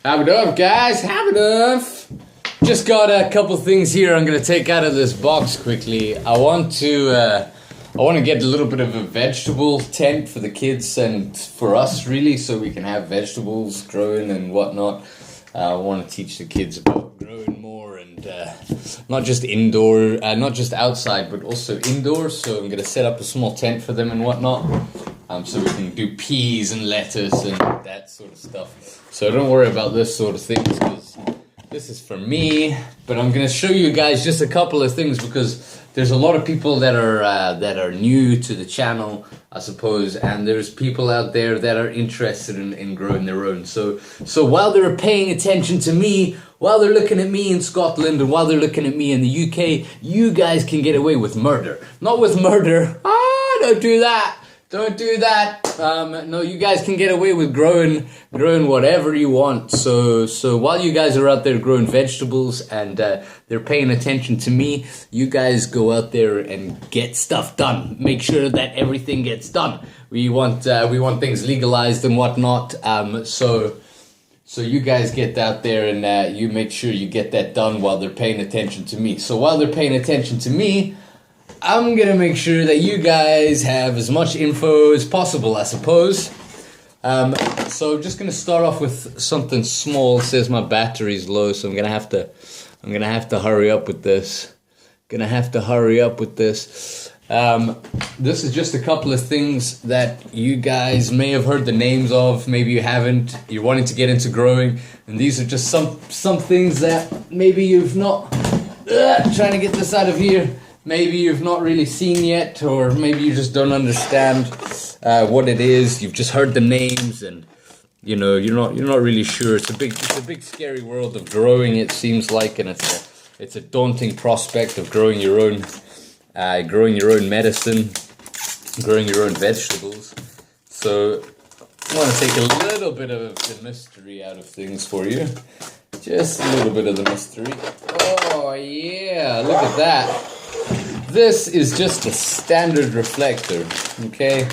Have it up, guys. Have it up. Just got a couple things here I'm gonna take out of this box quickly. I want to get a little bit of a vegetable tent for the kids and for us, really, so we can have vegetables growing and whatnot. I want to teach the kids about growing more and not just indoor, not just outside, but also indoors. So I'm gonna set up a small tent for them and whatnot. So we can do peas and lettuce and that sort of stuff. So don't worry about this sort of things because this is for me. But I'm gonna show you guys just a couple of things because there's a lot of people that are new to the channel, I suppose, and there's people out there that are interested in growing their own. So while they're paying attention to me, while they're looking at me in Scotland, and while they're looking at me in the UK, you guys can get away with murder. Not with murder. Don't do that. Don't do that. No, you guys can get away with growing whatever you want. So while you guys are out there growing vegetables and they're paying attention to me, you guys go out there and get stuff done. Make sure that everything gets done. We want things legalized and whatnot. So you guys get out there and you make sure you get that done while they're paying attention to me. So while they're paying attention to me, I'm gonna make sure that you guys have as much info as possible, I suppose. So I'm just gonna start off with something small. It says my battery's low, so I'm gonna have to hurry up with this. This is just a couple of things that you guys may have heard the names of, maybe you haven't. You're wanting to get into growing, and these are just some things that maybe you've not. Trying to get this out of here. Maybe you've not really seen yet, or maybe you just don't understand what it is. You've just heard the names, and you're not really sure. It's a big scary world of growing. It seems like, and it's a daunting prospect of growing your own medicine, growing your own vegetables. So I want to take a little bit of the mystery out of things for you, just a little bit of the mystery. Oh yeah, look at that. This is just a standard reflector, okay?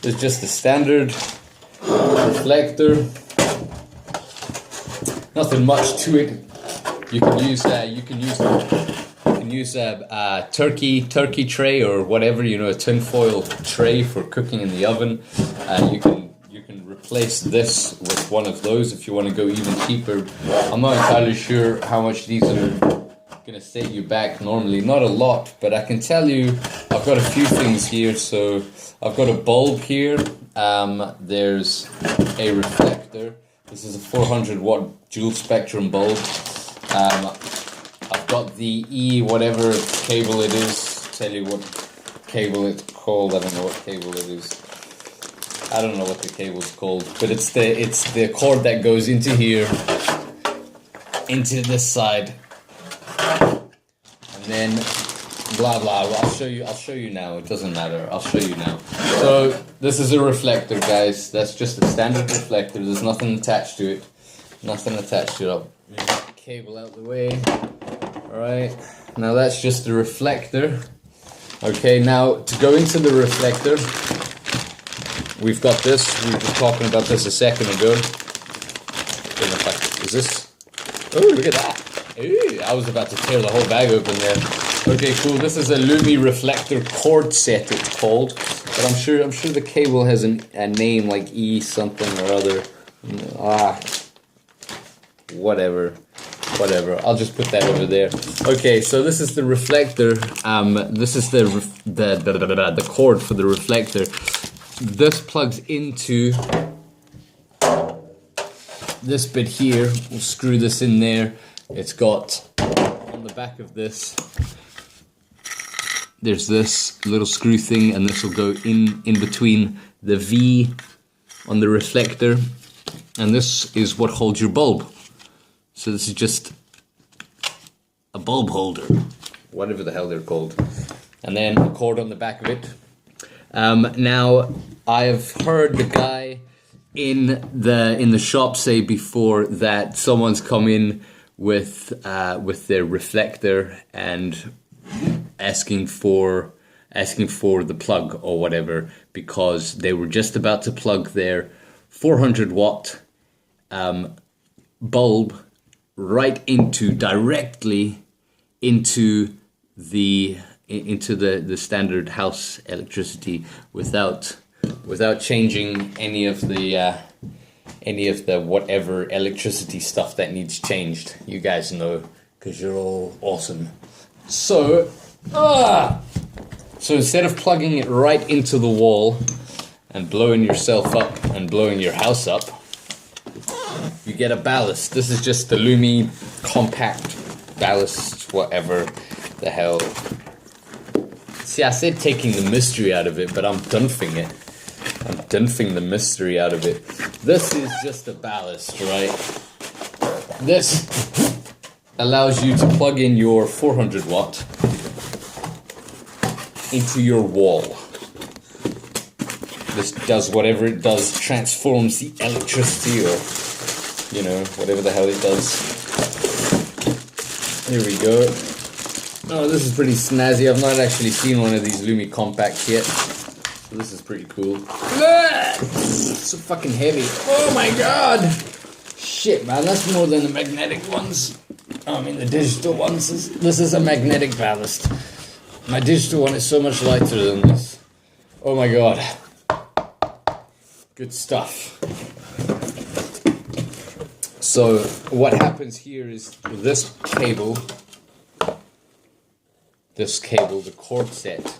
It's just a standard reflector. Nothing much to it. You can use a turkey tray or whatever, a tinfoil tray for cooking in the oven. You can replace this with one of those if you want to go even cheaper. I'm not entirely sure how much these are gonna set you back normally. Not a lot, but I can tell you I've got a few things here. So I've got a bulb here. There's a reflector. This is a 400 watt dual spectrum bulb. I've got the whatever cable it is. Tell you what cable it's called. I don't know what cable it is. I don't know what the cable's called, but it's the cord that goes into here, into this side. And then blah blah. I'll show you now. It doesn't matter. I'll show you now. So this is a reflector, guys. That's just a standard reflector. There's nothing attached to it. I'll move the cable out the way. Alright. Now that's just the reflector. Okay, now to go into the reflector, we've got this. We were just talking about this a second ago. Is this? Oh, look at that. Ooh, I was about to tear the whole bag open there. Okay, cool. This is a Lumi reflector cord set, it's called. But I'm sure the cable has a name like E something or other. Whatever. I'll just put that over there. Okay, so this is the reflector. This is the cord for the reflector. This plugs into this bit here. We'll screw this in there. It's got on the back of this, there's this little screw thing, and this will go in between the V on the reflector, and this is what holds your bulb. So this is just a bulb holder, whatever the hell they're called, and then a cord on the back of it. Now I've heard the guy in the shop say before that someone's come in with their reflector and asking for the plug or whatever, because they were just about to plug their 400 watt bulb directly into the standard house electricity without changing any of the whatever electricity stuff that needs changed. You guys know, because you're all awesome. So instead of plugging it right into the wall and blowing yourself up and blowing your house up, you get a ballast. This is just the Lumi compact ballast, whatever the hell. See, I said taking the mystery out of it, but I'm dunfing it. I'm dunfing the mystery out of it. This is just a ballast, right? This allows you to plug in your 400 watt into your wall. This does whatever it does, transforms the electricity, or, you know, whatever the hell it does. Here we go. Oh, this is pretty snazzy. I've not actually seen one of these Lumi compacts yet. So this is pretty cool. It's so fucking heavy. Oh my god! Shit, man, that's more than the magnetic ones. I mean, the digital ones. This is a magnetic ballast. My digital one is so much lighter than this. Oh my god. Good stuff. So what happens here is this cable, the cord set,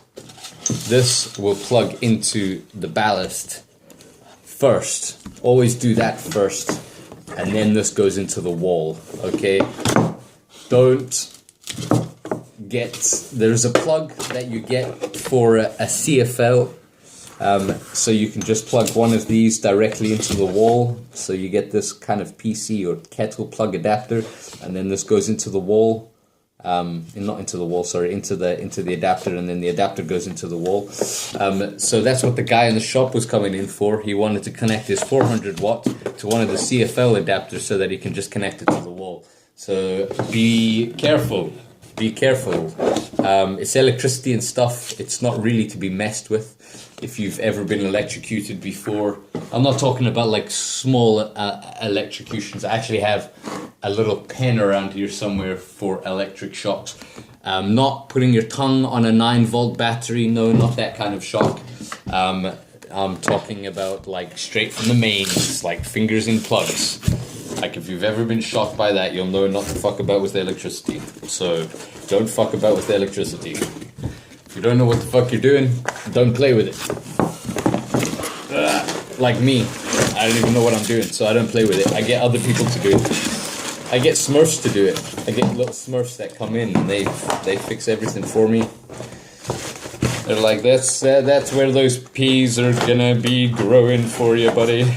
this will plug into the ballast first. Always do that first, and then this goes into the wall, okay? There's a plug that you get for a CFL, so you can just plug one of these directly into the wall, so you get this kind of PC or kettle plug adapter, and then this goes into the wall, not into the wall, sorry, into the adapter, and then the adapter goes into the wall. So that's what the guy in the shop was coming in for. He wanted to connect his 400 watt to one of the CFL adapters so that he can just connect it to the wall. So be careful. Be careful. It's electricity and stuff. It's not really to be messed with. If you've ever been electrocuted before, I'm not talking about like small electrocutions. I actually have a little pen around here somewhere for electric shocks. Not putting your tongue on a 9-volt battery. No, not that kind of shock. I'm talking about like straight from the mains, like fingers in plugs. Like, if you've ever been shocked by that, you'll know not to fuck about with electricity. So, don't fuck about with electricity. If you don't know what the fuck you're doing, don't play with it. Like me, I don't even know what I'm doing, so I don't play with it. I get other people to do it. I get Smurfs to do it. I get little Smurfs that come in and they fix everything for me. They're like, that's where those peas are gonna be growing for you, buddy.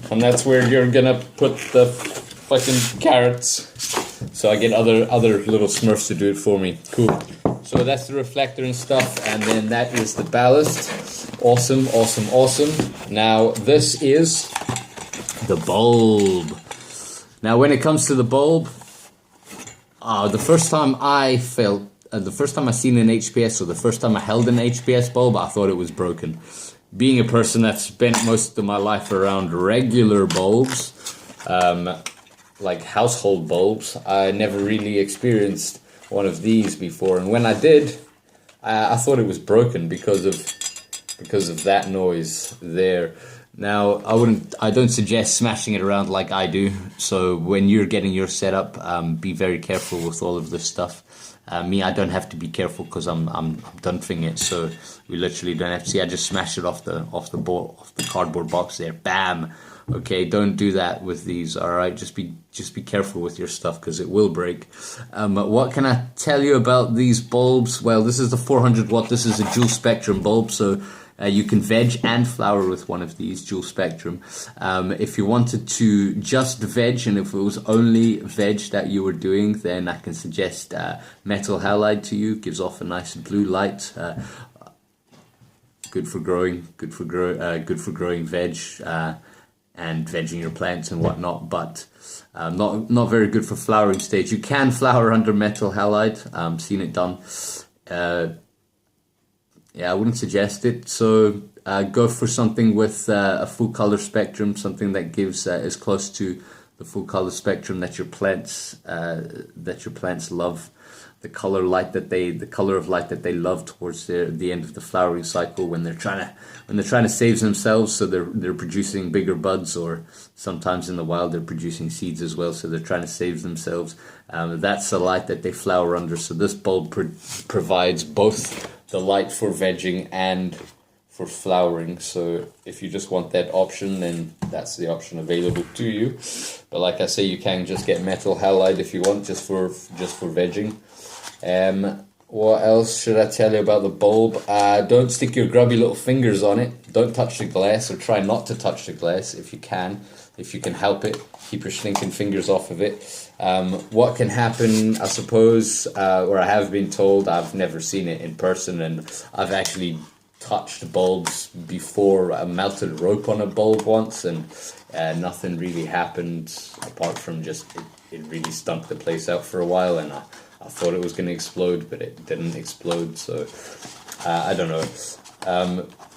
And that's where you're gonna put the fucking carrots. So I get other little Smurfs to do it for me. Cool. So that's the reflector and stuff, and then that is the ballast. Awesome, awesome, awesome. Now this is the bulb. Now when it comes to the bulb, the first time I seen an HPS, or the first time I held an HPS bulb, I thought it was broken. Being a person that's spent most of my life around regular bulbs, like household bulbs, I never really experienced one of these before. And when I did, I thought it was broken because of that noise there. Now, I don't suggest smashing it around like I do. So when you're getting your setup, be very careful with all of this stuff. Me, I don't have to be careful because I'm dunfing it, so we literally don't have to see. I just smash it off the cardboard box there. Bam. Okay, don't do that with these. All right, just be careful with your stuff because it will break. What can I tell you about these bulbs? Well, this is the 400 watt. This is a dual spectrum bulb, so you can veg and flower with one of these dual spectrum. If you wanted to just veg, and if it was only veg that you were doing, then I can suggest metal halide to you. Gives off a nice blue light. Good for growing veg and vegging your plants and whatnot. But not very good for flowering stage. You can flower under metal halide. Seen it done. Yeah, I wouldn't suggest it. So go for something with a full color spectrum, something that gives as close to full color spectrum that your plants love, the color of light that they love towards the end of the flowering cycle, when they're trying to save themselves, so they're producing bigger buds, or sometimes in the wild they're producing seeds as well, so they're trying to save themselves. That's the light that they flower under. So this bulb provides both the light for vegging and for flowering. So if you just want that option, then that's the option available to you. But like I say, you can just get metal halide if you want, just for vegging. What else should I tell you about the bulb? Don't stick your grubby little fingers on it. Don't touch the glass, or try not to touch the glass if you can help it. Keep your stinking fingers off of it. What can happen, I suppose, or I have been told, I've never seen it in person, and I've actually touched bulbs before. I melted rope on a bulb once, and nothing really happened apart from just it really stunk the place out for a while, and I thought it was going to explode, but it didn't explode. So I don't know.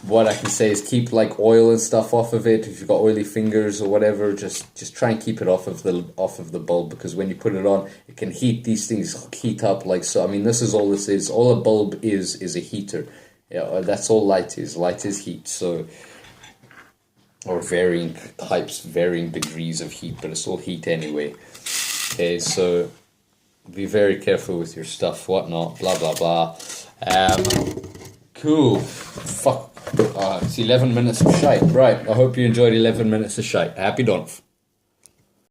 What I can say is keep like oil and stuff off of it. If you've got oily fingers or whatever, just try and keep it off of the bulb, because when you put it on, it can heat. These things heat up like so. I mean, this is all this is. All a bulb is a heater. Yeah, that's all light is. Light is heat. So, or varying types, varying degrees of heat, but it's all heat anyway. Okay, so be very careful with your stuff, whatnot, blah blah blah. Cool. Fuck. It's 11 minutes of shite. Right, I hope you enjoyed 11 minutes of shite. Happy Donf.